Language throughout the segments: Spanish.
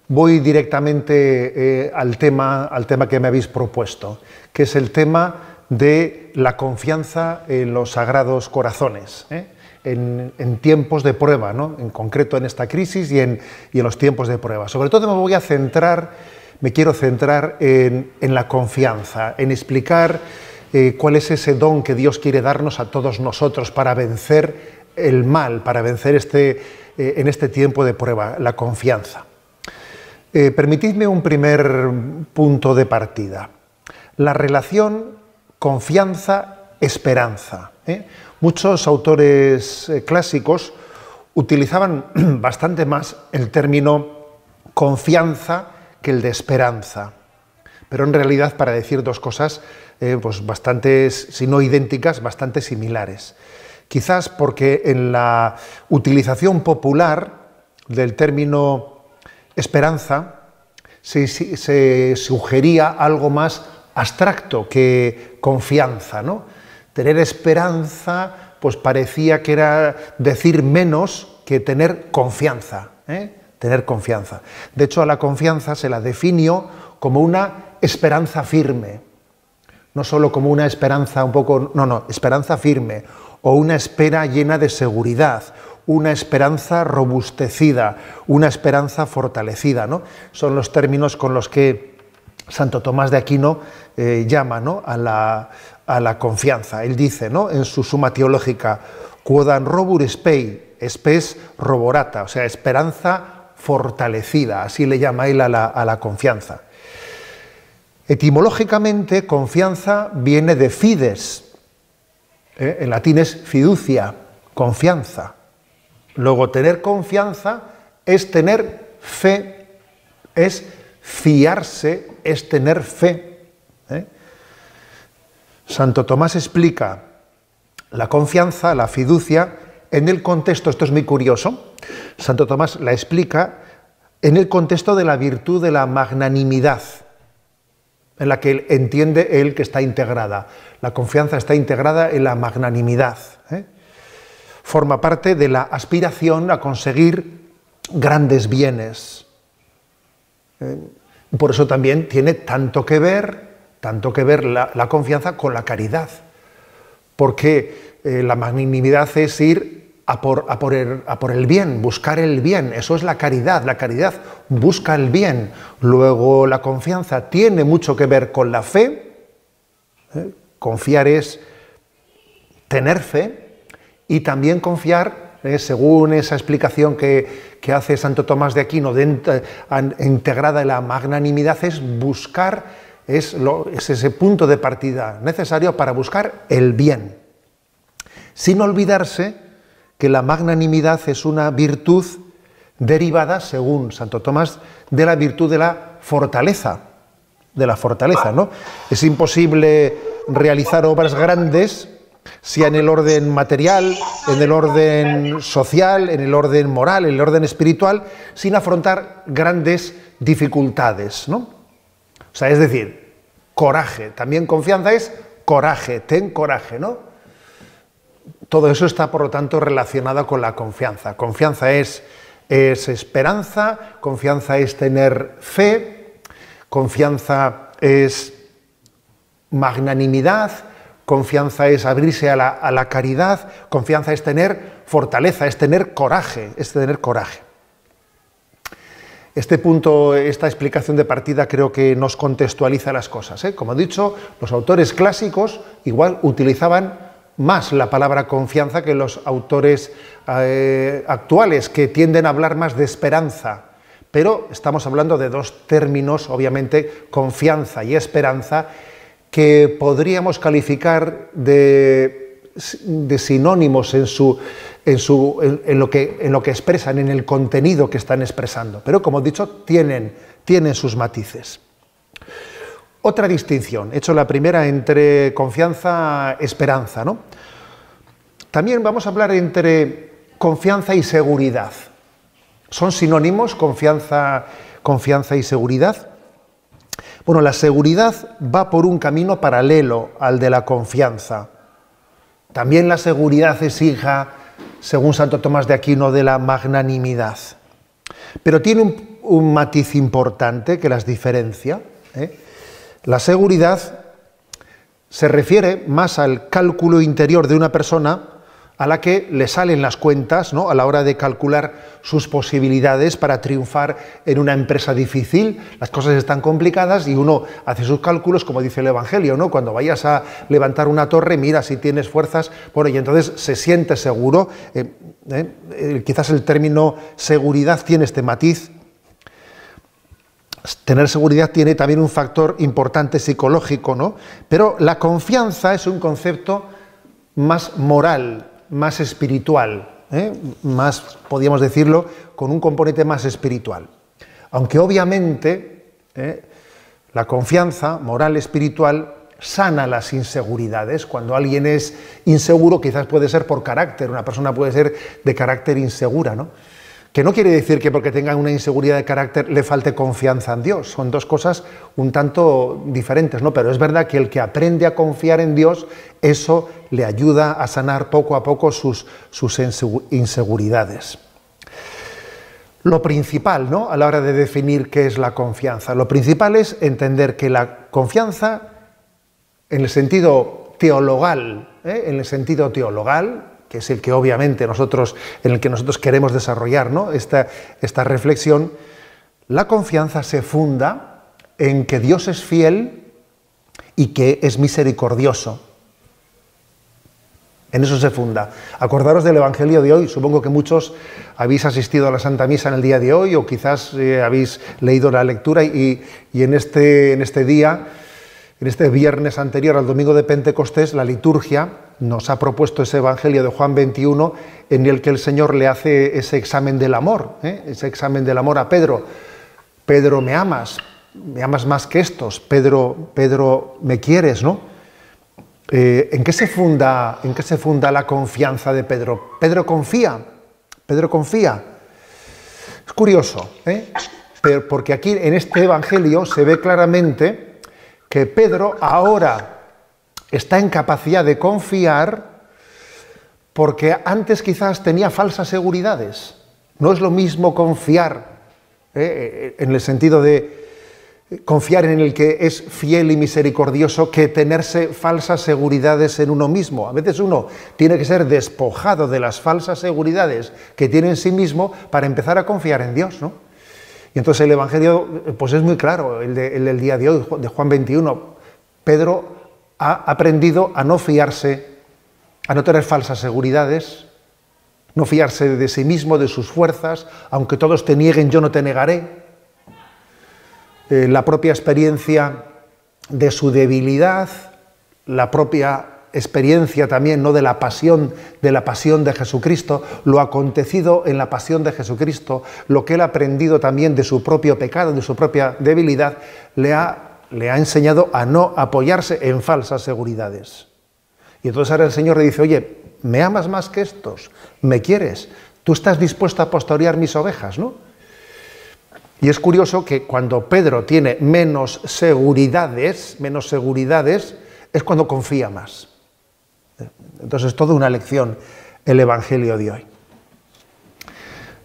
voy directamente al tema que me habéis propuesto, que es el tema de la confianza en los sagrados corazones, en tiempos de prueba, ¿no? En concreto en esta crisis y en los tiempos de prueba. Sobre todo me quiero centrar en la confianza, en explicar cuál es ese don que Dios quiere darnos a todos nosotros para vencer el mal, para vencer en este tiempo de prueba, la confianza. Permitidme un primer punto de partida. La relación confianza-esperanza. Muchos autores clásicos utilizaban bastante más el término confianza que el de esperanza. Pero en realidad, para decir dos cosas pues bastantes, si no idénticas, bastante similares. Quizás porque en la utilización popular del término esperanza se sugería algo más abstracto que confianza, ¿no? Tener esperanza pues parecía que era decir menos que tener confianza, tener confianza. De hecho, a la confianza se la definió como una esperanza firme, no solo como una esperanza un poco, no, esperanza firme, o una espera llena de seguridad, una esperanza robustecida, una esperanza fortalecida, ¿no? Son los términos con los que Santo Tomás de Aquino llama, ¿no?, a la confianza. Él dice, ¿no?, en su Suma Teológica, quodam robur spei, spes roborata, o sea, esperanza fortalecida, así le llama él a la confianza. Etimológicamente, confianza viene de fides, en latín es fiducia, confianza. Luego, tener confianza es tener fe, es fiarse, es tener fe. Santo Tomás explica la confianza, la fiducia, en el contexto, esto es muy curioso, Santo Tomás la explica en el contexto de la virtud de la magnanimidad, en la que él entiende él que está integrada. La confianza está integrada en la magnanimidad. Forma parte de la aspiración a conseguir grandes bienes. Por eso también tiene tanto que ver la confianza con la caridad. Porque la magnanimidad es ir a por el bien, buscar el bien. Eso es la caridad. La caridad busca el bien. Luego la confianza tiene mucho que ver con la fe. Confiar es tener fe. Y también confiar, según esa explicación que hace Santo Tomás de Aquino, integrada en la magnanimidad, es buscar, es ese punto de partida necesario para buscar el bien. Sin olvidarse que la magnanimidad es una virtud derivada, según Santo Tomás, de la virtud de la fortaleza, ¿no? Es imposible realizar obras grandes, sea en el orden material, en el orden social, en el orden moral, en el orden espiritual, sin afrontar grandes dificultades, ¿no? O sea, es decir, coraje. También confianza es coraje, ten coraje, ¿no? Todo eso está, por lo tanto, relacionado con la confianza. Confianza es esperanza, confianza es tener fe, confianza es magnanimidad, confianza es abrirse a la caridad, confianza es tener fortaleza, es tener coraje, Este punto, esta explicación de partida creo que nos contextualiza las cosas, Como he dicho, los autores clásicos igual utilizaban más la palabra confianza que los autores actuales, que tienden a hablar más de esperanza. Pero estamos hablando de dos términos, obviamente, confianza y esperanza, que podríamos calificar de sinónimos en lo que expresan, en el contenido que están expresando. Pero, como he dicho, tienen sus matices. Otra distinción, he hecho la primera entre confianza y esperanza, ¿no? También vamos a hablar entre confianza y seguridad. ¿Son sinónimos confianza y seguridad? Bueno, la seguridad va por un camino paralelo al de la confianza. También la seguridad es hija, según Santo Tomás de Aquino, de la magnanimidad. Pero tiene un matiz importante que las diferencia, ¿eh? La seguridad se refiere más al cálculo interior de una persona a la que le salen las cuentas, ¿no?, a la hora de calcular sus posibilidades para triunfar en una empresa difícil. Las cosas están complicadas y uno hace sus cálculos, como dice el Evangelio, ¿no? Cuando vayas a levantar una torre, mira si tienes fuerzas, bueno, y entonces se siente seguro. Quizás el término seguridad tiene este matiz. Tener seguridad tiene también un factor importante psicológico, ¿no? Pero la confianza es un concepto más moral, más espiritual, más, podríamos decirlo, con un componente más espiritual. Aunque obviamente la confianza moral, espiritual, sana las inseguridades. Cuando alguien es inseguro, quizás puede ser por carácter, una persona puede ser de carácter insegura, ¿no? Que no quiere decir que porque tenga una inseguridad de carácter le falte confianza en Dios. Son dos cosas un tanto diferentes, ¿no? Pero es verdad que el que aprende a confiar en Dios, eso le ayuda a sanar poco a poco sus inseguridades. Lo principal, ¿no?, a la hora de definir qué es la confianza, lo principal es entender que la confianza, en el sentido teologal, que es el que obviamente en el que nosotros queremos desarrollar, ¿no?, esta reflexión, la confianza se funda en que Dios es fiel y que es misericordioso. En eso se funda. Acordaros del Evangelio de hoy. Supongo que muchos habéis asistido a la Santa Misa en el día de hoy, o quizás habéis leído la lectura y en este día, en este viernes anterior al domingo de Pentecostés, la liturgia nos ha propuesto ese Evangelio de Juan 21 en el que el Señor le hace ese examen del amor, ese examen del amor a Pedro. Pedro, me amas más que estos. Pedro, me quieres, ¿no? ¿En qué se funda la confianza de Pedro? Pedro confía. Es curioso, porque aquí en este Evangelio se ve claramente que Pedro ahora está en capacidad de confiar porque antes quizás tenía falsas seguridades. No es lo mismo confiar, en el sentido de confiar en el que es fiel y misericordioso, que tenerse falsas seguridades en uno mismo. A veces uno tiene que ser despojado de las falsas seguridades que tiene en sí mismo para empezar a confiar en Dios, ¿no? Y entonces el Evangelio pues es muy claro, el del día de hoy, de Juan 21. Pedro ha aprendido a no fiarse, a no tener falsas seguridades, no fiarse de sí mismo, de sus fuerzas. Aunque todos te nieguen, yo no te negaré. La propia experiencia de su debilidad, la propia experiencia también, ¿no?, de la pasión de Jesucristo, lo acontecido en la pasión de Jesucristo, lo que él ha aprendido también de su propio pecado, de su propia debilidad, le ha enseñado a no apoyarse en falsas seguridades. Y entonces ahora el Señor le dice, oye, ¿me amas más que estos? ¿Me quieres? ¿Tú estás dispuesto a pastorear mis ovejas, no? Y es curioso que cuando Pedro tiene menos seguridades, es cuando confía más. Entonces es toda una lección el Evangelio de hoy.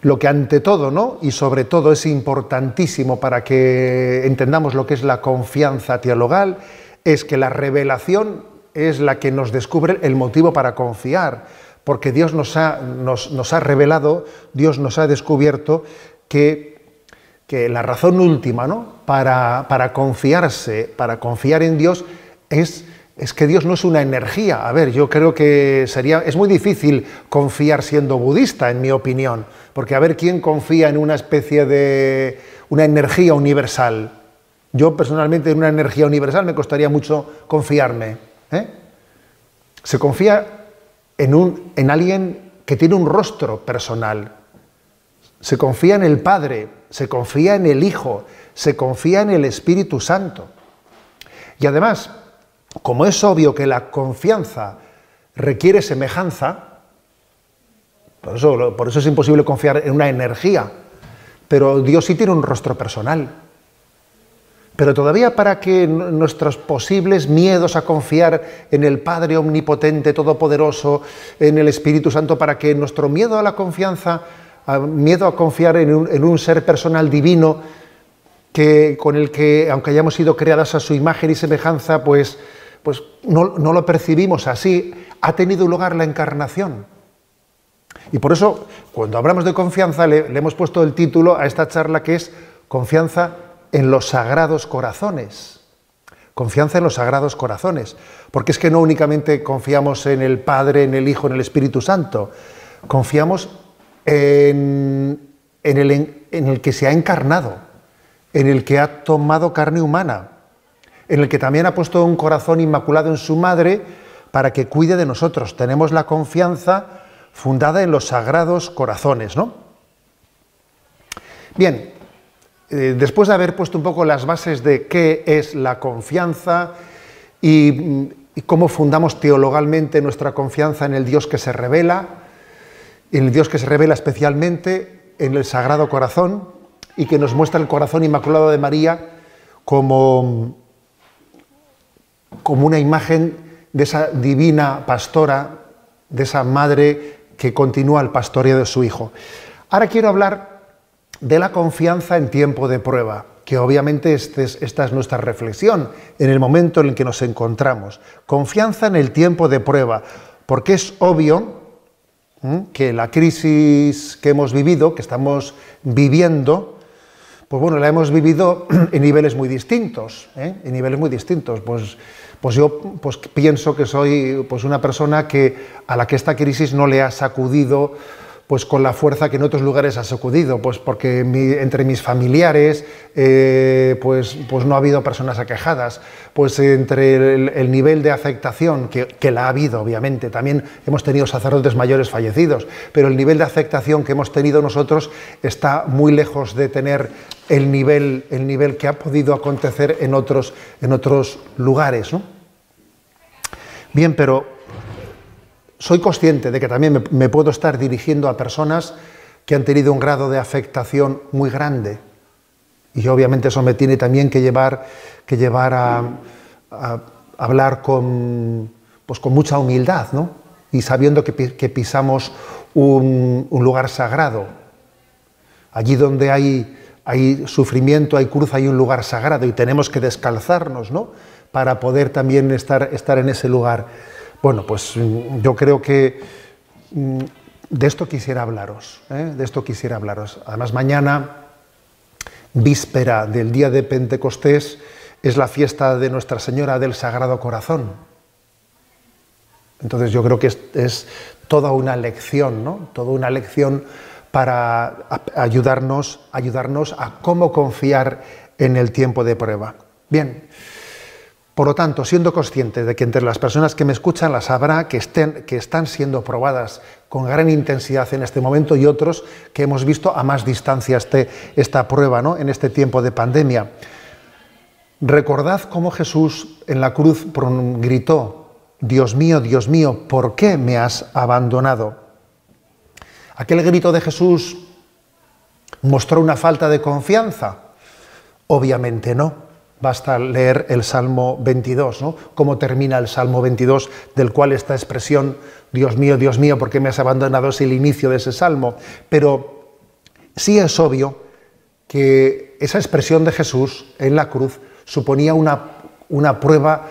Lo que ante todo, ¿no?, y sobre todo es importantísimo para que entendamos lo que es la confianza teologal, es que la revelación es la que nos descubre el motivo para confiar, porque Dios nos ha revelado, Dios nos ha descubierto que la razón última, ¿no?, para confiar en Dios es que Dios no es una energía. A ver, yo creo que es muy difícil confiar siendo budista, en mi opinión, porque a ver quién confía en una especie de una energía universal. Yo personalmente en una energía universal me costaría mucho confiarme. Se confía en alguien que tiene un rostro personal. Se confía en el Padre, se confía en el Hijo, se confía en el Espíritu Santo. Y además, como es obvio que la confianza requiere semejanza, por eso es imposible confiar en una energía, pero Dios sí tiene un rostro personal. Pero todavía para que nuestros posibles miedos a confiar en el Padre Omnipotente, Todopoderoso, en el Espíritu Santo, para que nuestro miedo a la confianza miedo a confiar en un ser personal divino con el que, aunque hayamos sido creadas a su imagen y semejanza, pues no lo percibimos así. Ha tenido lugar la encarnación. Y por eso, cuando hablamos de confianza, le hemos puesto el título a esta charla, que es Confianza en los Sagrados Corazones. Confianza en los Sagrados Corazones. Porque es que no únicamente confiamos en el Padre, en el Hijo, en el Espíritu Santo. Confiamos en el que se ha encarnado, en el que ha tomado carne humana, en el que también ha puesto un corazón inmaculado en su madre para que cuide de nosotros. Tenemos la confianza fundada en los Sagrados Corazones, ¿no? Bien, después de haber puesto un poco las bases de qué es la confianza y cómo fundamos teologalmente nuestra confianza en el Dios que se revela, en el Dios que se revela especialmente en el Sagrado Corazón y que nos muestra el corazón inmaculado de María como una imagen de esa divina pastora, de esa madre que continúa el pastoreo de su Hijo. Ahora quiero hablar de la confianza en tiempo de prueba, que obviamente esta es nuestra reflexión en el momento en el que nos encontramos. Confianza en el tiempo de prueba, porque es obvio que la crisis que hemos vivido, que estamos viviendo, pues bueno, la hemos vivido en niveles muy distintos, en niveles muy distintos. Pues yo pienso que soy una persona a la que esta crisis no le ha sacudido pues con la fuerza que en otros lugares ha sacudido, pues porque entre mis familiares pues no ha habido personas aquejadas, pues entre el nivel de afectación, que la ha habido obviamente, también hemos tenido sacerdotes mayores fallecidos, pero el nivel de afectación que hemos tenido nosotros está muy lejos de tener el nivel que ha podido acontecer en otros lugares, ¿no? Bien, pero soy consciente de que también me puedo estar dirigiendo a personas que han tenido un grado de afectación muy grande. Y obviamente eso me tiene también que llevar a hablar con mucha humildad, ¿no? Y sabiendo que pisamos un lugar sagrado. Allí donde hay sufrimiento, hay cruz, hay un lugar sagrado y tenemos que descalzarnos, ¿no? Para poder también estar en ese lugar. Bueno, pues yo creo que de esto quisiera hablaros, de esto quisiera hablaros. Además, mañana, víspera del día de Pentecostés, es la fiesta de Nuestra Señora del Sagrado Corazón. Entonces yo creo que es toda una lección, ¿no? Toda una lección para ayudarnos a cómo confiar en el tiempo de prueba. Bien. Por lo tanto, siendo consciente de que entre las personas que me escuchan las habrá que están siendo probadas con gran intensidad en este momento y otros que hemos visto a más distancia esta prueba, ¿no? En este tiempo de pandemia. Recordad cómo Jesús en la cruz gritó: Dios mío, ¿por qué me has abandonado? ¿Aquel grito de Jesús mostró una falta de confianza? Obviamente no. Basta leer el Salmo 22, ¿no? Cómo termina el Salmo 22, del cual esta expresión, Dios mío, ¿por qué me has abandonado?, es el inicio de ese Salmo. Pero sí es obvio que esa expresión de Jesús en la cruz suponía una prueba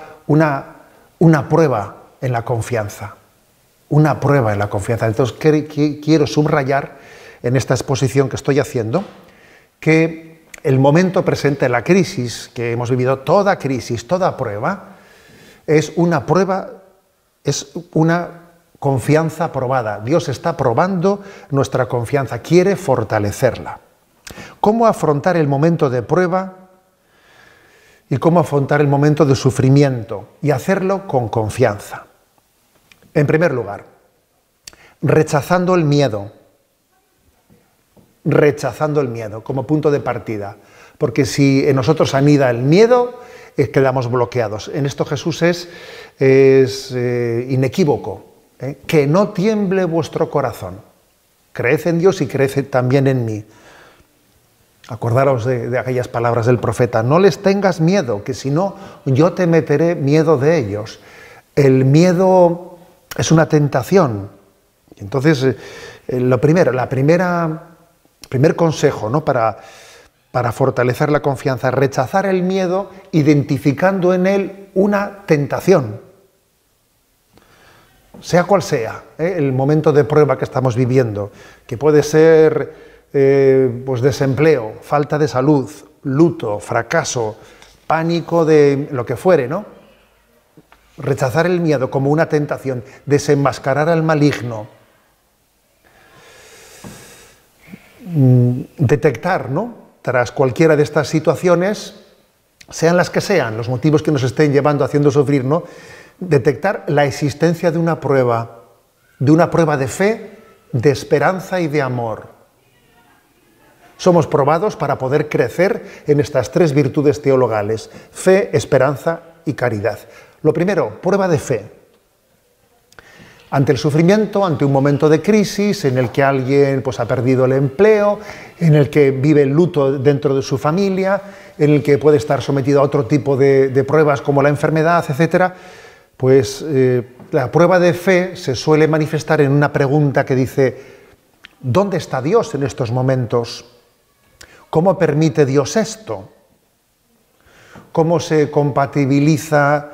en la confianza. Una prueba en la confianza. Entonces quiero subrayar en esta exposición que estoy haciendo que el momento presente, la crisis que hemos vivido, toda crisis, toda prueba, es una confianza probada. Dios está probando nuestra confianza, quiere fortalecerla. ¿Cómo afrontar el momento de prueba y cómo afrontar el momento de sufrimiento? Y hacerlo con confianza. En primer lugar, rechazando el miedo como punto de partida, porque si en nosotros anida el miedo, quedamos bloqueados. En esto Jesús es inequívoco, que no tiemble vuestro corazón, creed en Dios y creed también en mí. Acordaros de aquellas palabras del profeta: no les tengas miedo, que si no, yo te meteré miedo de ellos. El miedo es una tentación, Entonces, lo primero, primer consejo, ¿no?, para fortalecer la confianza, rechazar el miedo identificando en él una tentación. Sea cual sea, el momento de prueba que estamos viviendo, que puede ser pues desempleo, falta de salud, luto, fracaso, pánico de lo que fuere, ¿no? Rechazar el miedo como una tentación, desenmascarar al maligno, detectar, ¿no?, tras cualquiera de estas situaciones, sean las que sean, los motivos que nos estén llevando, haciendo sufrir, ¿no?, detectar la existencia de una prueba de fe, de esperanza y de amor. Somos probados para poder crecer en estas tres virtudes teologales: fe, esperanza y caridad. Lo primero, prueba de fe. Ante el sufrimiento, ante un momento de crisis en el que alguien pues, ha perdido el empleo, en el que vive el luto dentro de su familia, en el que puede estar sometido a otro tipo de pruebas como la enfermedad, etcétera, pues la prueba de fe se suele manifestar en una pregunta que dice: ¿dónde está Dios en estos momentos? ¿Cómo permite Dios esto? ¿Cómo se compatibiliza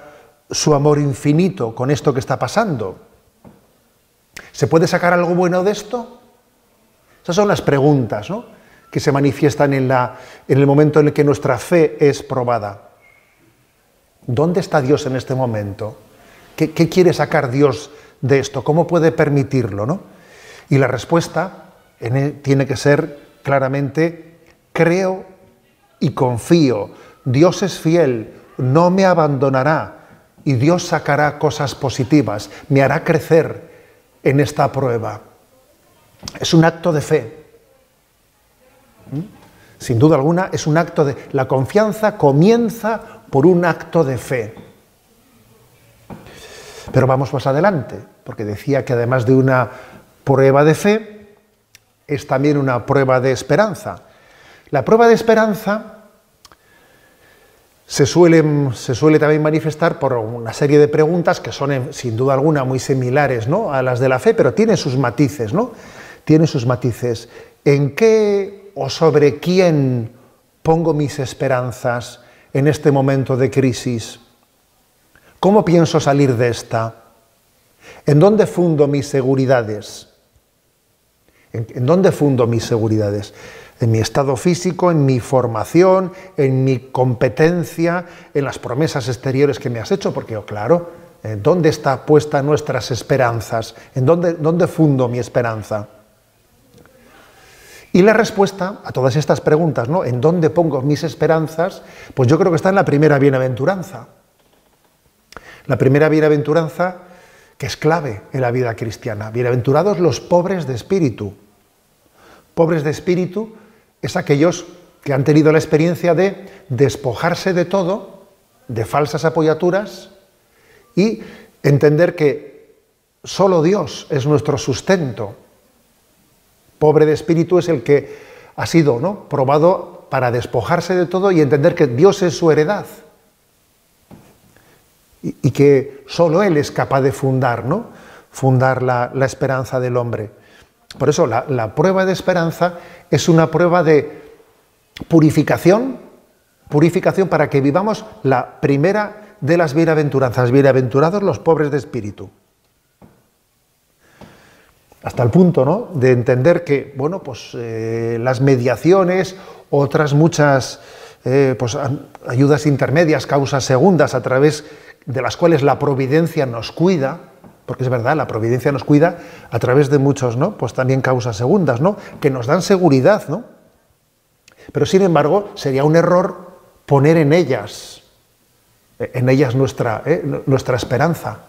su amor infinito con esto que está pasando? ¿Se puede sacar algo bueno de esto? Esas son las preguntas, ¿no?, que se manifiestan en el momento en el que nuestra fe es probada. ¿Dónde está Dios en este momento? ¿Qué quiere sacar Dios de esto? ¿Cómo puede permitirlo, no? Y la respuesta tiene que ser claramente: creo y confío. Dios es fiel, no me abandonará y Dios sacará cosas positivas, me hará crecer en esta prueba. Es un acto de fe. Sin duda alguna es un acto de... La confianza comienza por un acto de fe. Pero vamos más adelante, porque decía que además de una prueba de fe, es también una prueba de esperanza. La prueba de esperanza se suele también manifestar por una serie de preguntas que son, sin duda alguna, muy similares, ¿no?, a las de la fe, pero tienen sus matices, ¿no? Tienen sus matices. ¿En qué o sobre quién pongo mis esperanzas en este momento de crisis? ¿Cómo pienso salir de esta? ¿En dónde fundo mis seguridades? ¿En dónde fundo mis seguridades? ¿En mi estado físico, en mi formación, en mi competencia, en las promesas exteriores que me has hecho? Porque, claro, ¿dónde está puesta nuestras esperanzas? ¿En dónde fundo mi esperanza? Y la respuesta a todas estas preguntas, ¿no?, ¿en dónde pongo mis esperanzas? Pues yo creo que está en la primera bienaventuranza. La primera bienaventuranza, que es clave en la vida cristiana. Bienaventurados los pobres de espíritu. Pobres de espíritu es aquellos que han tenido la experiencia de despojarse de todo, de falsas apoyaturas, y entender que solo Dios es nuestro sustento. Pobre de espíritu es el que ha sido, ¿no?, probado para despojarse de todo y entender que Dios es su heredad. Y que solo Él es capaz de fundar, ¿no?, fundar la esperanza del hombre. Por eso la prueba de esperanza es una prueba de purificación para que vivamos la primera de las bienaventuranzas. Bienaventurados los pobres de espíritu. Hasta el punto, ¿no?, de entender que, bueno, pues las mediaciones, otras muchas pues, ayudas intermedias, causas segundas, a través de las cuales la providencia nos cuida, porque es verdad, la providencia nos cuida a través de muchos, ¿no?, pues también causas segundas, ¿no?, que nos dan seguridad, ¿no? Pero sin embargo sería un error poner en ellas nuestra esperanza.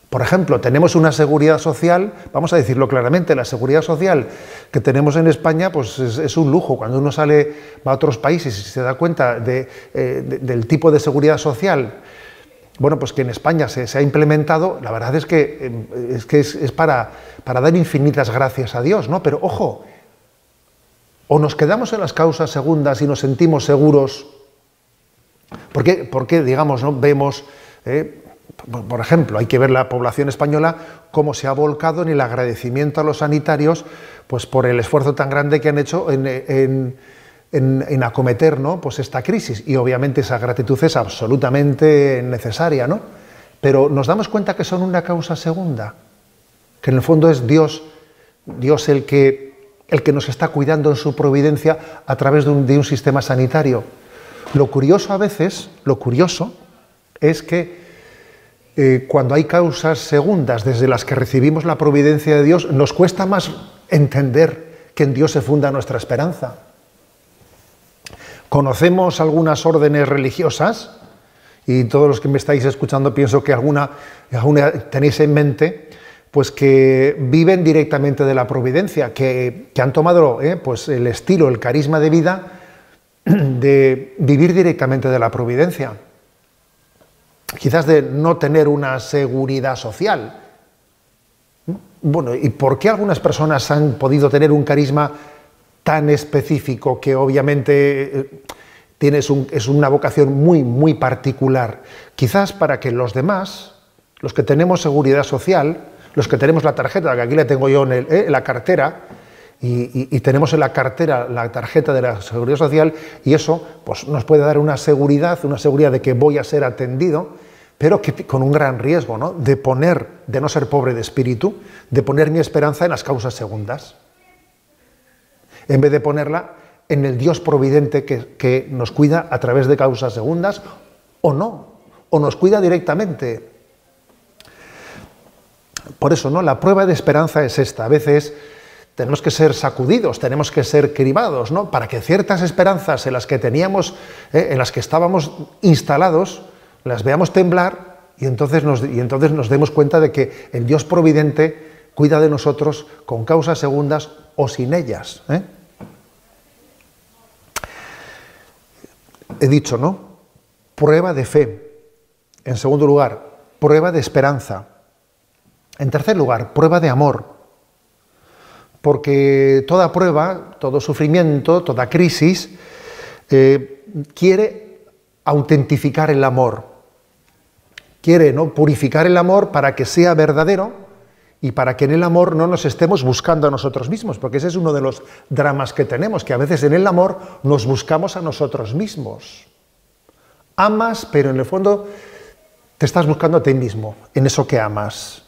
Por ejemplo, tenemos una seguridad social, vamos a decirlo claramente, la seguridad social que tenemos en España pues es un lujo. Cuando uno va a otros países y se da cuenta del tipo de seguridad social, bueno, pues que en España se ha implementado, la verdad es que es para dar infinitas gracias a Dios, ¿no? Pero ojo, o nos quedamos en las causas segundas y nos sentimos seguros, porque digamos, ¿no?, vemos Por ejemplo, hay que ver la población española cómo se ha volcado en el agradecimiento a los sanitarios, pues por el esfuerzo tan grande que han hecho en acometer, ¿no?, pues esta crisis. Y obviamente esa gratitud es absolutamente necesaria, ¿no? Pero nos damos cuenta que son una causa segunda, que en el fondo es Dios el que nos está cuidando en su providencia a través de un sistema sanitario. Lo curioso a veces, es que cuando hay causas segundas desde las que recibimos la providencia de Dios, nos cuesta más entender que en Dios se funda nuestra esperanza. Conocemos algunas órdenes religiosas, y todos los que me estáis escuchando pienso que alguna tenéis en mente, pues que viven directamente de la providencia, que han tomado pues el estilo, el carisma de vida de vivir directamente de la providencia. Quizás de no tener una seguridad social. Bueno, ¿y por qué algunas personas han podido tener un carisma tan específico que obviamente es una vocación muy, muy particular? Quizás para que los demás, los que tenemos seguridad social, los que tenemos la tarjeta, que aquí la tengo yo en la cartera, y tenemos en la cartera la tarjeta de la Seguridad Social, y eso pues, nos puede dar una seguridad de que voy a ser atendido, pero que, con un gran riesgo, ¿no?, de no ser pobre de espíritu, de poner mi esperanza en las causas segundas, en vez de ponerla en el Dios providente que nos cuida a través de causas segundas, o no, o nos cuida directamente. Por eso, ¿no?, la prueba de esperanza es esta. A veces tenemos que ser sacudidos, tenemos que ser cribados, ¿no?, para que ciertas esperanzas en las que teníamos, en las que estábamos instalados, las veamos temblar y entonces nos demos cuenta de que el Dios providente cuida de nosotros con causas segundas o sin ellas. He dicho, ¿no?, prueba de fe. En segundo lugar, prueba de esperanza. En tercer lugar, prueba de amor. Porque toda prueba, todo sufrimiento, toda crisis, quiere autentificar el amor. Quiere, ¿no?, purificar el amor para que sea verdadero y para que en el amor no nos estemos buscando a nosotros mismos, porque ese es uno de los dramas que tenemos, que a veces en el amor nos buscamos a nosotros mismos. Amas, pero en el fondo te estás buscando a ti mismo, en eso que amas.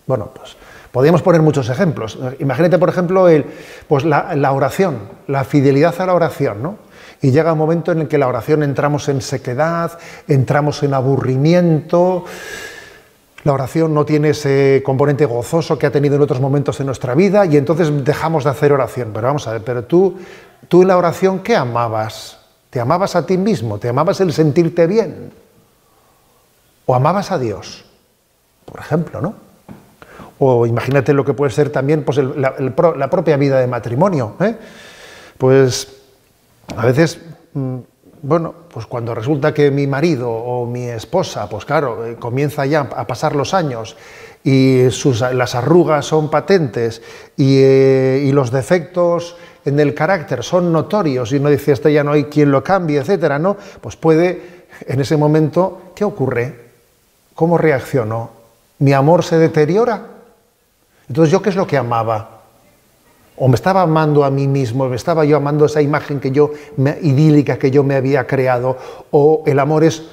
Bueno, pues podríamos poner muchos ejemplos. Imagínate, por ejemplo, pues la oración, la fidelidad a la oración, ¿no? Y llega un momento en el que la oración entramos en sequedad, entramos en aburrimiento. La oración no tiene ese componente gozoso que ha tenido en otros momentos en nuestra vida y entonces dejamos de hacer oración. Pero vamos a ver, pero tú en la oración, ¿qué amabas? ¿Te amabas a ti mismo? ¿Te amabas el sentirte bien? ¿O amabas a Dios? Por ejemplo, ¿no? O imagínate lo que puede ser también pues, la propia vida de matrimonio. Pues a veces, bueno, pues cuando resulta que mi marido o mi esposa, pues claro, comienza ya a pasar los años y las arrugas son patentes y los defectos en el carácter son notorios y uno dice, este ya no hay quien lo cambie, etcétera, ¿no? Pues puede, en ese momento, ¿qué ocurre? ¿Cómo reacciono? ¿Mi amor se deteriora? Entonces, ¿yo qué es lo que amaba? O me estaba amando a mí mismo, me estaba yo amando esa imagen idílica que yo me había creado, o el amor es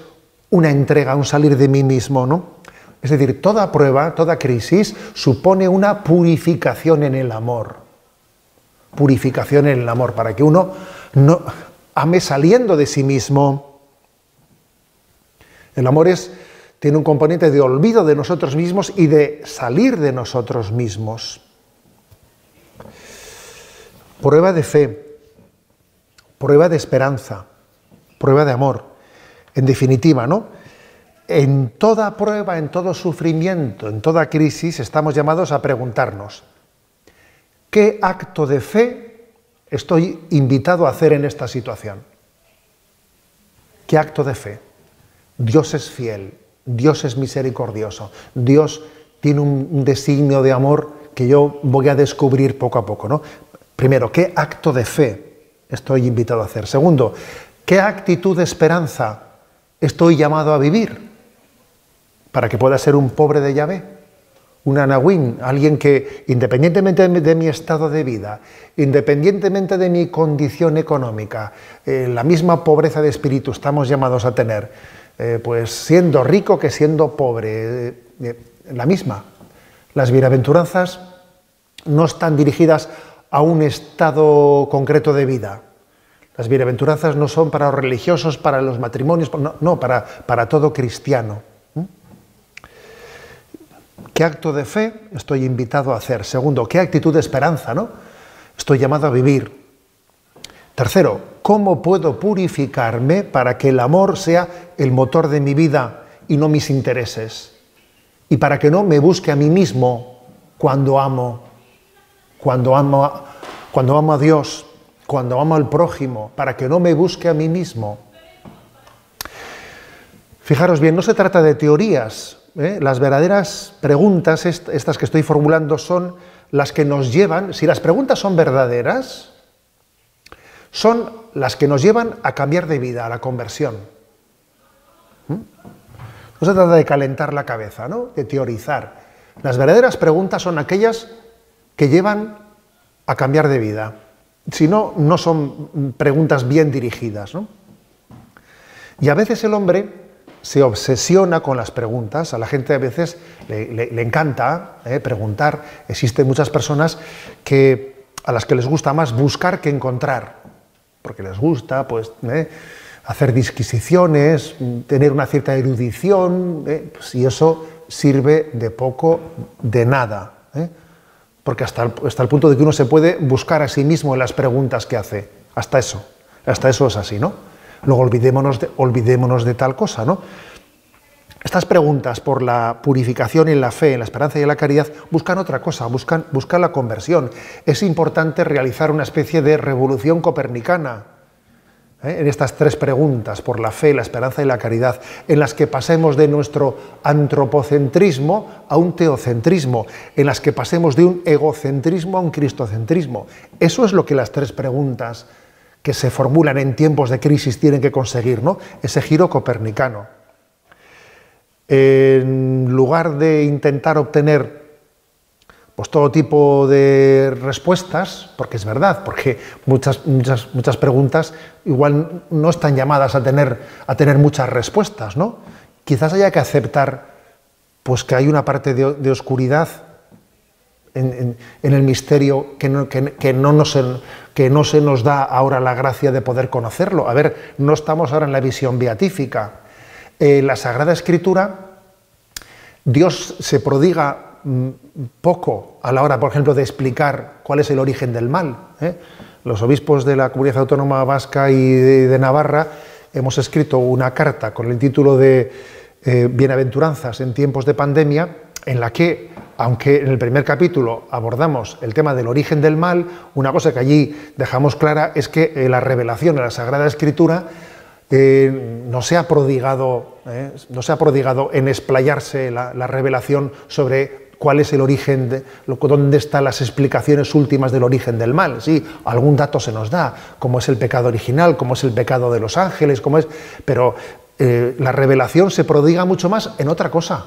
una entrega, un salir de mí mismo, ¿no? Es decir, toda prueba, toda crisis supone una purificación en el amor. Purificación en el amor, para que uno no ame saliendo de sí mismo. El amor tiene un componente de olvido de nosotros mismos y de salir de nosotros mismos. Prueba de fe, prueba de esperanza, prueba de amor. En definitiva, ¿no? En toda prueba, en todo sufrimiento, en toda crisis, estamos llamados a preguntarnos, ¿qué acto de fe estoy invitado a hacer en esta situación? ¿Qué acto de fe? Dios es fiel, Dios es misericordioso, Dios tiene un designio de amor que yo voy a descubrir poco a poco, ¿no? Primero, ¿qué acto de fe estoy invitado a hacer? Segundo, ¿qué actitud de esperanza estoy llamado a vivir? para que pueda ser un pobre de Yahvé, un anahuín, alguien que, independientemente de mi estado de vida, independientemente de mi condición económica, la misma pobreza de espíritu estamos llamados a tener, pues siendo rico que siendo pobre, la misma. Las bienaventuranzas no están dirigidas a un estado concreto de vida. Las bienaventuranzas no son para los religiosos, para los matrimonios, no, para todo cristiano. ¿Qué acto de fe estoy invitado a hacer? Segundo, ¿qué actitud de esperanza, ¿no? Estoy llamado a vivir. Tercero, ¿cómo puedo purificarme para que el amor sea el motor de mi vida y no mis intereses? Y para que no me busque a mí mismo cuando amo a Dios, cuando amo al prójimo, para que no me busque a mí mismo. Fijaros bien, no se trata de teorías. Las verdaderas preguntas, estas que estoy formulando, son las que nos llevan, si las preguntas son verdaderas, son las que nos llevan a cambiar de vida, a la conversión. No se trata de calentar la cabeza, ¿no? De teorizar. Las verdaderas preguntas son aquellas que llevan a cambiar de vida. Si no, no son preguntas bien dirigidas, ¿no? Y a veces el hombre se obsesiona con las preguntas. A la gente a veces le encanta preguntar. Existen muchas personas a las que les gusta más buscar que encontrar, porque les gusta pues, hacer disquisiciones, tener una cierta erudición, pues, y eso sirve de poco, de nada, porque hasta el punto de que uno se puede buscar a sí mismo en las preguntas que hace. Hasta eso es así, ¿no? Luego olvidémonos de tal cosa, ¿no? Estas preguntas por la purificación en la fe, en la esperanza y en la caridad buscan otra cosa, buscan la conversión. Es importante realizar una especie de revolución copernicana en estas tres preguntas, por la fe, la esperanza y la caridad, en las que pasemos de nuestro antropocentrismo a un teocentrismo, en las que pasemos de un egocentrismo a un cristocentrismo. Eso es lo que las tres preguntas que se formulan en tiempos de crisis tienen que conseguir, ¿no? Ese giro copernicano. En lugar de intentar obtener pues, todo tipo de respuestas, porque es verdad, porque muchas preguntas igual no están llamadas a tener muchas respuestas, ¿no? Quizás haya que aceptar pues, que hay una parte de oscuridad en el misterio que no se nos da ahora la gracia de poder conocerlo. A ver, no estamos ahora en la visión beatífica. En la Sagrada Escritura, Dios se prodiga poco a la hora, por ejemplo, de explicar cuál es el origen del mal. Los obispos de la Comunidad Autónoma Vasca y de Navarra hemos escrito una carta con el título de Bienaventuranzas en tiempos de pandemia, en la que, aunque en el primer capítulo abordamos el tema del origen del mal, una cosa que allí dejamos clara es que la revelación de la Sagrada Escritura no se ha prodigado en explayarse la revelación sobre cuál es el origen, dónde están las explicaciones últimas del origen del mal. Sí, algún dato se nos da, cómo es el pecado original, cómo es el pecado de los ángeles, pero la revelación se prodiga mucho más en otra cosa.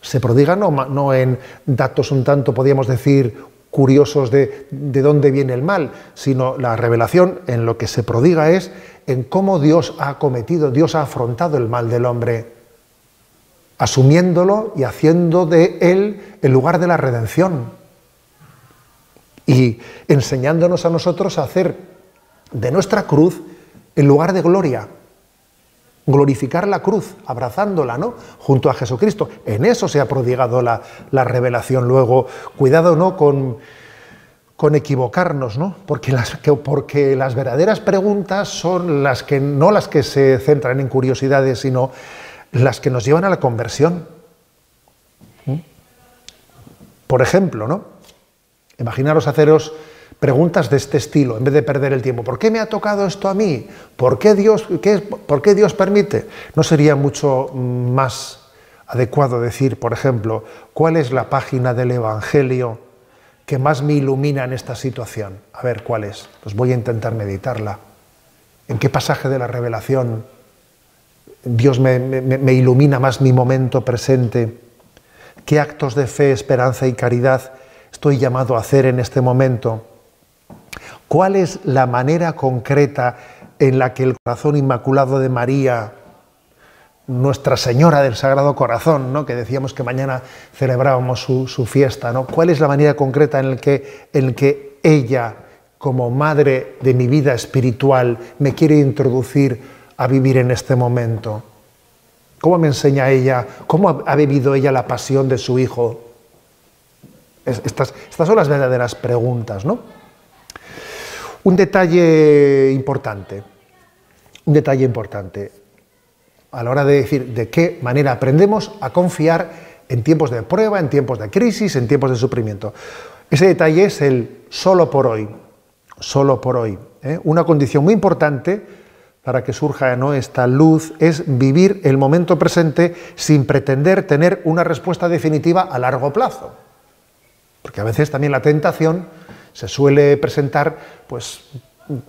Se prodiga no en datos un tanto, podríamos decir, curiosos de dónde viene el mal, sino la revelación en lo que se prodiga es en cómo Dios ha afrontado el mal del hombre, asumiéndolo y haciendo de él el lugar de la redención y enseñándonos a nosotros a hacer de nuestra cruz el lugar de gloria. Glorificar la cruz, abrazándola, ¿no? Junto a Jesucristo. En eso se ha prodigado la revelación. Luego, cuidado, ¿no? con equivocarnos, ¿no? Porque las verdaderas preguntas son no las que se centran en curiosidades, sino las que nos llevan a la conversión. Por ejemplo, ¿no? Imaginaros haceros preguntas de este estilo, en vez de perder el tiempo. ¿Por qué me ha tocado esto a mí? ¿Por qué Dios permite? ¿No sería mucho más adecuado decir, por ejemplo, cuál es la página del Evangelio que más me ilumina en esta situación? A ver, ¿cuál es? Pues voy a intentar meditarla. ¿En qué pasaje de la revelación Dios me ilumina más mi momento presente. ¿Qué actos de fe, esperanza y caridad estoy llamado a hacer en este momento? ¿Cuál es la manera concreta en la que el corazón inmaculado de María, Nuestra Señora del Sagrado Corazón, ¿no?, que decíamos que mañana celebrábamos su fiesta, ¿no? ¿Cuál es la manera concreta en la que ella, como madre de mi vida espiritual, me quiere introducir a vivir en este momento? ¿Cómo me enseña ella? ¿Cómo ha vivido ella la pasión de su Hijo? Estas son las verdaderas preguntas, ¿no? Un detalle importante a la hora de decir de qué manera aprendemos a confiar en tiempos de prueba, en tiempos de crisis, en tiempos de sufrimiento. Ese detalle es el solo por hoy, solo por hoy. Una condición muy importante para que surja, ¿no?, esta luz es vivir el momento presente sin pretender tener una respuesta definitiva a largo plazo. Porque a veces también la tentación se suele presentar, pues,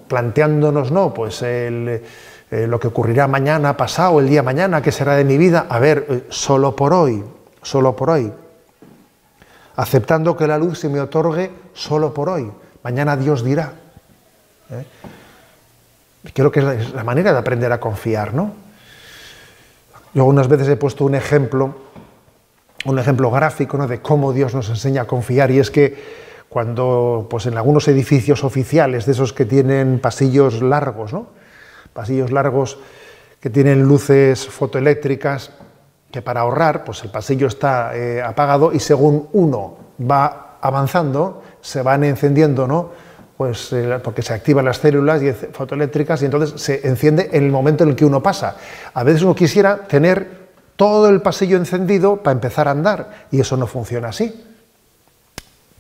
planteándonos, ¿no?, pues lo que ocurrirá mañana, pasado, el día mañana, qué será de mi vida. A ver, solo por hoy, solo por hoy. Aceptando que la luz se me otorgue solo por hoy. Mañana Dios dirá. Creo que es la manera de aprender a confiar, ¿no? Yo unas veces he puesto un ejemplo gráfico, ¿no?, de cómo Dios nos enseña a confiar, y es que cuando, pues, en algunos edificios oficiales, de esos que tienen pasillos largos, ¿no?, pasillos largos que tienen luces fotoeléctricas, que para ahorrar, pues el pasillo está apagado, y según uno va avanzando, se van encendiendo, ¿no?, pues porque se activan las células fotoeléctricas, y entonces se enciende en el momento en el que uno pasa. A veces uno quisiera tener todo el pasillo encendido para empezar a andar, y eso no funciona así.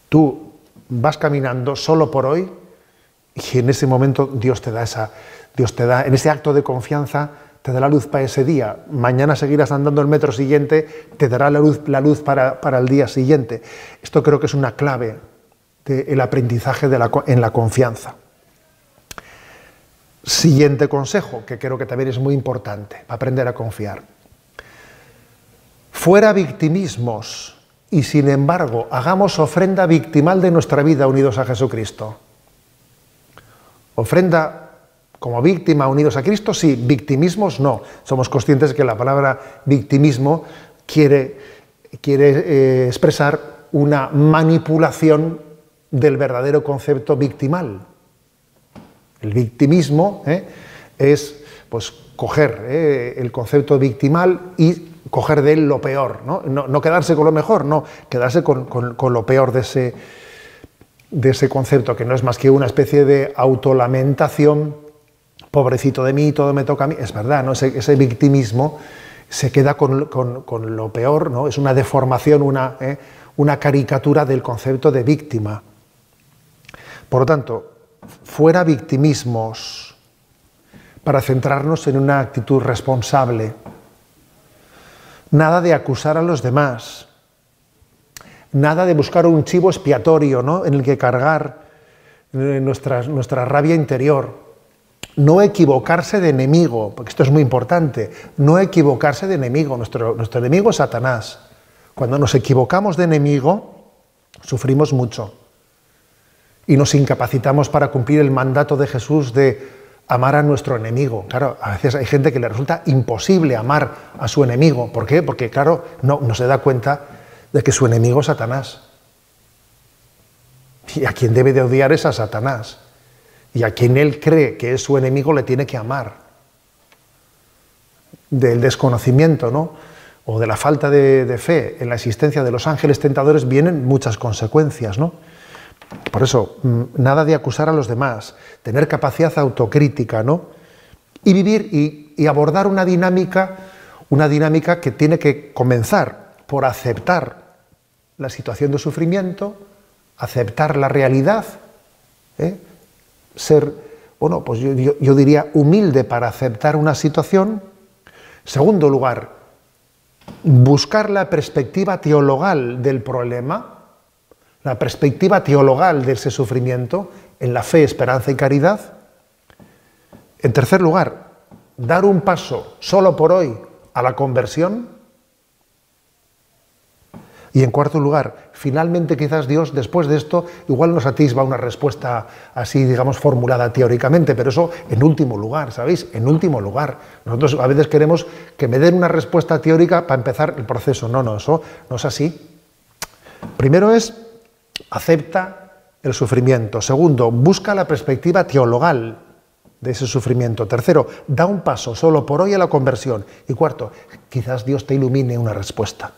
Tú vas caminando solo por hoy, y en ese momento Dios te da en ese acto de confianza, te da la luz para ese día. Mañana seguirás andando el metro siguiente, te dará la luz para el día siguiente. Esto creo que es una clave del aprendizaje en la confianza. Siguiente consejo, que creo que también es muy importante para aprender a confiar. Fuera victimismos, y sin embargo hagamos ofrenda victimal de nuestra vida unidos a Jesucristo. Ofrenda como víctima unidos a Cristo, sí; victimismos no. Somos conscientes que la palabra victimismo quiere expresar una manipulación del verdadero concepto victimal. El victimismo es, pues, coger el concepto victimal y coger de él lo peor, ¿no? No quedarse con lo mejor, no, quedarse con lo peor de ese concepto, que no es más que una especie de autolamentación. Pobrecito de mí, todo me toca a mí. Es verdad, ¿no? Ese victimismo se queda con lo peor, ¿no? Es una deformación, una caricatura del concepto de víctima. Por lo tanto, fuera victimismos, para centrarnos en una actitud responsable. Nada de acusar a los demás. Nada de buscar un chivo expiatorio, ¿no?, en el que cargar nuestra rabia interior. No equivocarse de enemigo, porque esto es muy importante. No equivocarse de enemigo. Nuestro enemigo es Satanás. Cuando nos equivocamos de enemigo, sufrimos mucho. Y nos incapacitamos para cumplir el mandato de Jesús de amar a nuestro enemigo. Claro, a veces hay gente que le resulta imposible amar a su enemigo. ¿Por qué? Porque, claro, no se da cuenta de que su enemigo es Satanás. Y a quien debe de odiar es a Satanás. Y a quien él cree que es su enemigo le tiene que amar. Del desconocimiento, ¿no?, o de la falta de fe en la existencia de los ángeles tentadores vienen muchas consecuencias, ¿no? Por eso, nada de acusar a los demás, tener capacidad autocrítica, ¿no?, y vivir y abordar una dinámica que tiene que comenzar por aceptar la situación de sufrimiento, aceptar la realidad, ser, bueno, pues yo diría humilde para aceptar una situación. Segundo lugar, buscar la perspectiva teologal del problema, la perspectiva teologal de ese sufrimiento en la fe, esperanza y caridad. En tercer lugar, dar un paso solo por hoy a la conversión. Y en cuarto lugar, finalmente quizás Dios, después de esto, igual nos atisba una respuesta así, digamos, formulada teóricamente, pero eso en último lugar, ¿sabéis? En último lugar. Nosotros a veces queremos que me den una respuesta teórica para empezar el proceso. No, no, eso no es así. Primero es, acepta el sufrimiento. Segundo, busca la perspectiva teologal de ese sufrimiento. Tercero, da un paso solo por hoy a la conversión. Y cuarto, quizás Dios te ilumine una respuesta.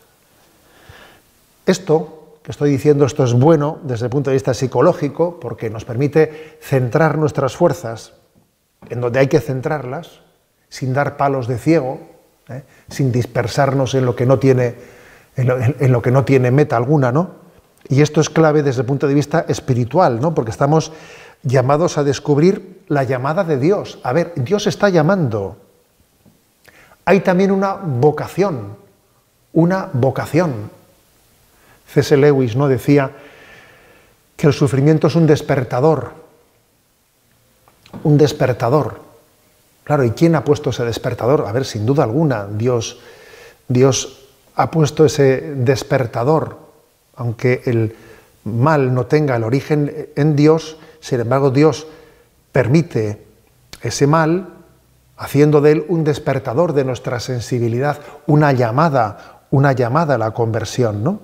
Esto que estoy diciendo, esto es bueno desde el punto de vista psicológico, porque nos permite centrar nuestras fuerzas en donde hay que centrarlas, sin dar palos de ciego, sin dispersarnos en lo que no tiene, en lo que no tiene meta alguna, ¿no? Y esto es clave desde el punto de vista espiritual, ¿no? Porque estamos llamados a descubrir la llamada de Dios. A ver, Dios está llamando. Hay también una vocación, una vocación. C.S. Lewis, ¿no?, decía que el sufrimiento es un despertador. Un despertador. Claro, ¿y quién ha puesto ese despertador? A ver, sin duda alguna, Dios ha puesto ese despertador. Aunque el mal no tenga el origen en Dios, sin embargo, Dios permite ese mal, haciendo de él un despertador de nuestra sensibilidad, una llamada a la conversión, ¿no?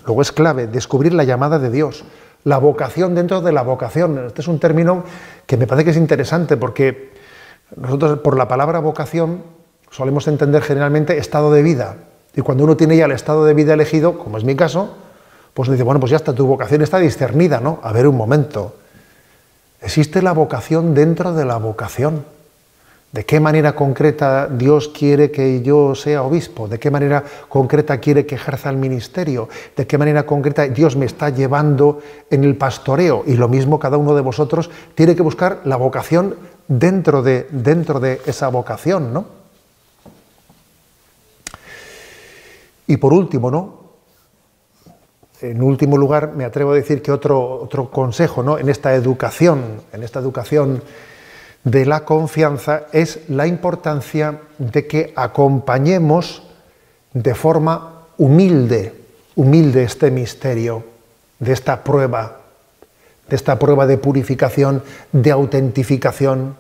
Luego es clave descubrir la llamada de Dios, la vocación dentro de la vocación. Este es un término que me parece que es interesante porque nosotros por la palabra vocación solemos entender generalmente estado de vida. Y cuando uno tiene ya el estado de vida elegido, como es mi caso, pues uno dice, bueno, pues ya está, tu vocación está discernida, ¿no? A ver, un momento. Existe la vocación dentro de la vocación. ¿De qué manera concreta Dios quiere que yo sea obispo? ¿De qué manera concreta quiere que ejerza el ministerio? ¿De qué manera concreta Dios me está llevando en el pastoreo? Y lo mismo cada uno de vosotros tiene que buscar la vocación dentro de esa vocación, ¿no? Y por último, ¿no? En último lugar, me atrevo a decir que otro consejo, ¿no?, en esta educación de la confianza es la importancia de que acompañemos de forma humilde este misterio, de esta prueba de purificación, de autentificación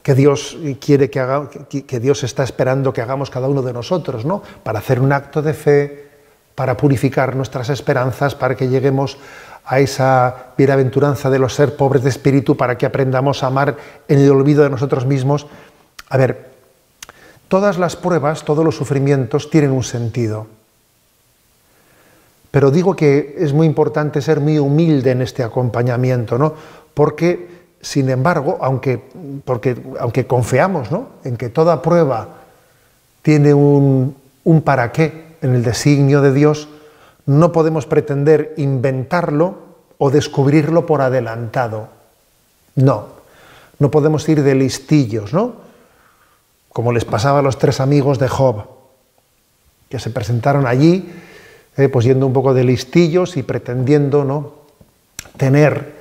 que Dios quiere que Dios está esperando que hagamos cada uno de nosotros, ¿no?, para hacer un acto de fe, para purificar nuestras esperanzas, para que lleguemos a esa bienaventuranza de los ser pobres de espíritu, para que aprendamos a amar en el olvido de nosotros mismos. A ver, todas las pruebas, todos los sufrimientos tienen un sentido. Pero digo que es muy importante ser muy humilde en este acompañamiento, ¿no? Porque, sin embargo, aunque confiamos, ¿no?, en que toda prueba tiene un para qué en el designio de Dios, no podemos pretender inventarlo o descubrirlo por adelantado. No podemos ir de listillos, ¿no?, como les pasaba a los 3 amigos de Job, que se presentaron allí, pues yendo un poco de listillos y pretendiendo, ¿no?, tener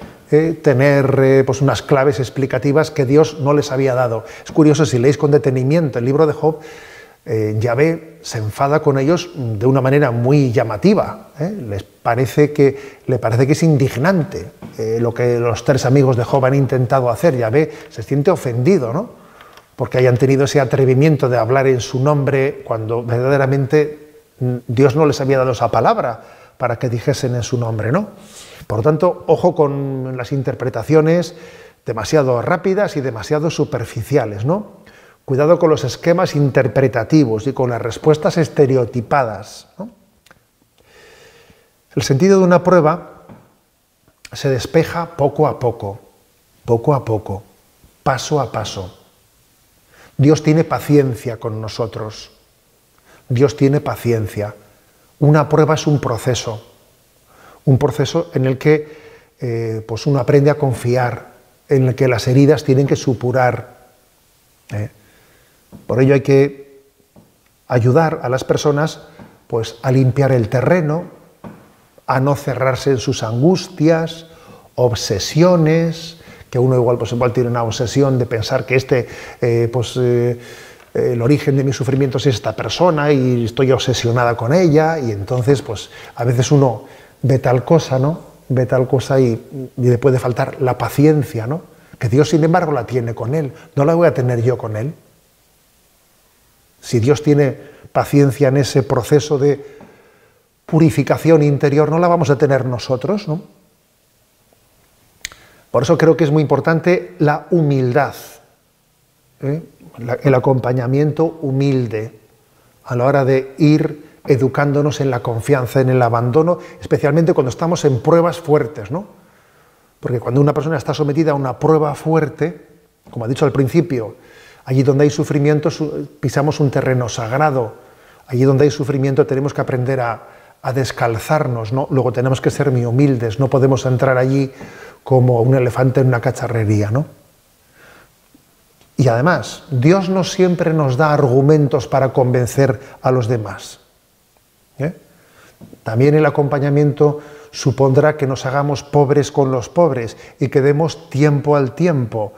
pues unas claves explicativas que Dios no les había dado. Es curioso, si leéis con detenimiento el libro de Job, Yahvé se enfada con ellos de una manera muy llamativa. Le parece que es indignante lo que los 3 amigos de Job han intentado hacer. Yahvé se siente ofendido, ¿no?, porque hayan tenido ese atrevimiento de hablar en su nombre cuando verdaderamente Dios no les había dado esa palabra para que dijesen en su nombre, ¿no? Por lo tanto, ojo con las interpretaciones demasiado rápidas y demasiado superficiales, ¿no? Cuidado con los esquemas interpretativos y con las respuestas estereotipadas, ¿no? El sentido de una prueba se despeja poco a poco, paso a paso. Dios tiene paciencia con nosotros. Dios tiene paciencia. Una prueba es un proceso en el que pues uno aprende a confiar, en el que las heridas tienen que supurar. Por ello hay que ayudar a las personas pues, a limpiar el terreno, a no cerrarse en sus angustias, obsesiones, que uno igual tiene una obsesión de pensar que el origen de mis sufrimientos es esta persona y estoy obsesionada con ella, y entonces pues a veces uno ve tal cosa, ¿no? Ve tal cosa y le puede faltar la paciencia, ¿no? Que Dios, sin embargo, la tiene con él. ¿No la voy a tener yo con él? Si Dios tiene paciencia en ese proceso de purificación interior, ¿no la vamos a tener nosotros, no? Por eso creo que es muy importante la humildad, el acompañamiento humilde a la hora de ir educándonos en la confianza, en el abandono, especialmente cuando estamos en pruebas fuertes, ¿no? Porque cuando una persona está sometida a una prueba fuerte, como he dicho al principio, allí donde hay sufrimiento pisamos un terreno sagrado, allí donde hay sufrimiento tenemos que aprender a descalzarnos, ¿no? Luego tenemos que ser muy humildes, no podemos entrar allí como un elefante en una cacharrería, ¿no? Y además, Dios no siempre nos da argumentos para convencer a los demás. También el acompañamiento supondrá que nos hagamos pobres con los pobres y que demos tiempo al tiempo,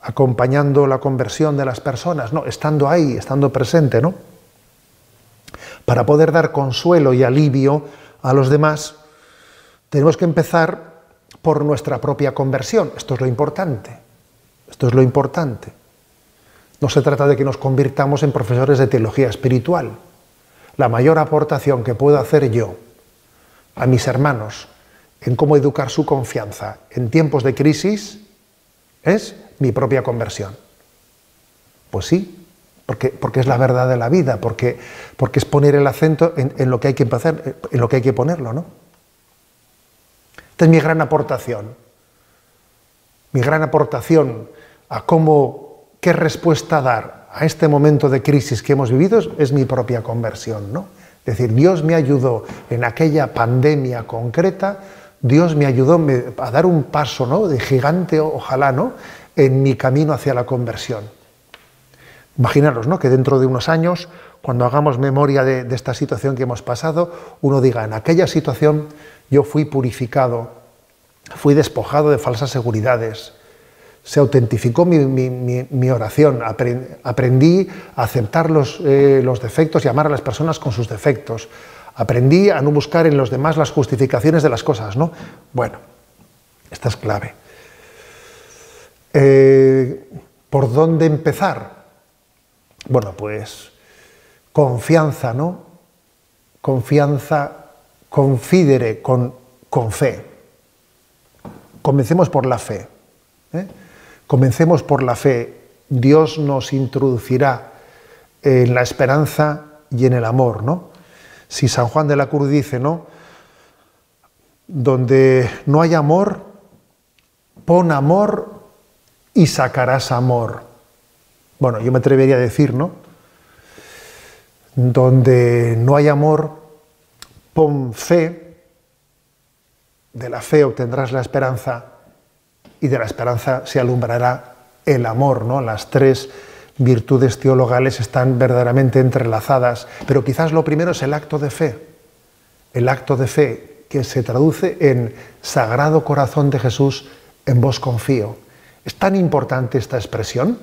acompañando la conversión de las personas, ¿no? Estando ahí, estando presente, ¿no? Para poder dar consuelo y alivio a los demás, tenemos que empezar por nuestra propia conversión. Esto es lo importante. Esto es lo importante. No se trata de que nos convirtamos en profesores de teología espiritual. La mayor aportación que puedo hacer yo a mis hermanos en cómo educar su confianza en tiempos de crisis es mi propia conversión. Pues sí, porque es la verdad de la vida, porque es poner el acento en lo que hay que hacer, en lo que hay que ponerlo, ¿no? Esta es mi gran aportación. Mi gran aportación a qué respuesta dar a este momento de crisis que hemos vivido es mi propia conversión, ¿no? Es decir, Dios me ayudó en aquella pandemia concreta, Dios me ayudó a dar un paso, ¿no?, de gigante, ojalá, ¿no?, en mi camino hacia la conversión. Imaginaros, ¿no?, que dentro de unos años, cuando hagamos memoria de esta situación que hemos pasado, uno diga, en aquella situación yo fui purificado, fui despojado de falsas seguridades, se autentificó mi oración, aprendí a aceptar los defectos y amar a las personas con sus defectos, aprendí a no buscar en los demás las justificaciones de las cosas, ¿no? Bueno, esta es clave. ¿Por dónde empezar? Bueno, pues confianza, ¿no? Confianza, confidere, con fe. Comencemos por la fe. Comencemos por la fe. Dios nos introducirá en la esperanza y en el amor, ¿no? Si San Juan de la Cruz dice, ¿no?, donde no hay amor, pon amor y sacarás amor. Bueno, yo me atrevería a decir, ¿no?, donde no hay amor, pon fe, de la fe obtendrás la esperanza y de la esperanza se alumbrará el amor, ¿no? Las tres virtudes teologales están verdaderamente entrelazadas, pero quizás lo primero es el acto de fe que se traduce en Sagrado Corazón de Jesús, en vos confío. Es tan importante esta expresión,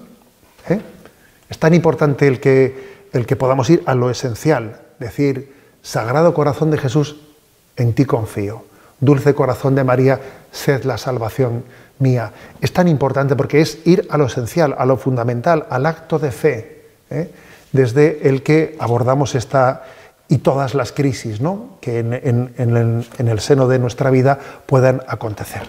es tan importante el que podamos ir a lo esencial, decir, Sagrado Corazón de Jesús, en ti confío. Dulce Corazón de María, sed la salvación mía. Es tan importante porque es ir a lo esencial, a lo fundamental, al acto de fe, desde el que abordamos esta y todas las crisis, ¿no?, que en el seno de nuestra vida puedan acontecer.